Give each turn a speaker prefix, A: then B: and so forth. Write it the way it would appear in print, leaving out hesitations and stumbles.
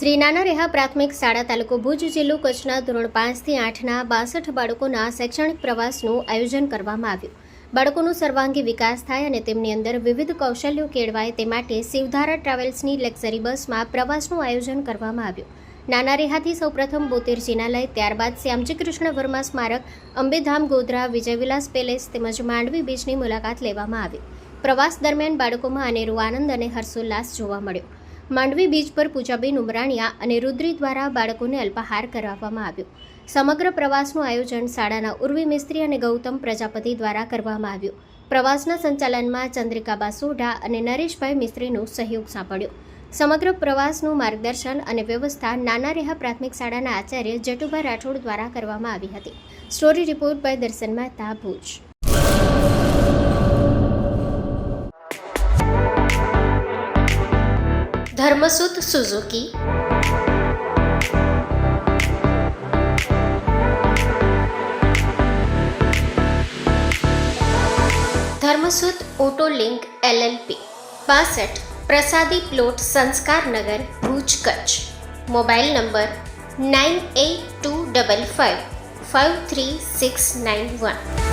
A: શ્રી નાના રેહા પ્રાથમિક શાળા તાલુકો ભુજ જિલ્લો કચ્છના ધોરણ 5 થી 8ના 62 બાળકોના શૈક્ષણિક પ્રવાસનું આયોજન કરવામાં આવ્યું. બાળકોનો સર્વાંગી વિકાસ થાય અને તેમની અંદર વિવિધ કૌશલ્યો કેળવાય તે માટે શિવધારા ટ્રાવેલ્સની લક્ઝરી બસમાં પ્રવાસનું આયોજન કરવામાં આવ્યું. નાના રેહાથી સૌપ્રથમ બોતેર જિનાલય, ત્યારબાદ શ્યામજી કૃષ્ણ વર્મા સ્મારક, અંબેધામ, ગોધરા, વિજયવિલાસ પેલેસ તેમજ માંડવી બીચની મુલાકાત લેવામાં આવી. પ્રવાસ દરમિયાન બાળકોમાં અનેરો આનંદ અને હર્ષોલ્લાસ જોવા મળ્યો. માંડવી બીચ પર પૂજાબેન ઉમરાણીયા અને રુદ્રી દ્વારા બાળકોને અલ્પાહાર કરાવવામાં આવ્યો. સમગ્ર પ્રવાસનું આયોજન શાળાના ઉર્વી મિસ્ત્રી અને ગૌતમ પ્રજાપતિ દ્વારા કરવામાં આવ્યું. પ્રવાસના સંચાલનમાં ચંદ્રિકાબા સોઢા અને નરેશભાઈ મિસ્ત્રીનો સહયોગ સાંપડ્યો. સમગ્ર પ્રવાસનું માર્ગદર્શન અને વ્યવસ્થા નાના રેહા પ્રાથમિક શાળાના આચાર્ય જટુભાઈ રાઠોડ દ્વારા કરવામાં આવી હતી. સ્ટોરી રિપોર્ટ બાય દર્શન Mehta, Bhuj. Dharmasut Suzuki, Dharmasut auto link LLP, 62 પ્રસાદી plot, Sanskarnagar, Bhuj, Kutch. Mobile number 9825553691.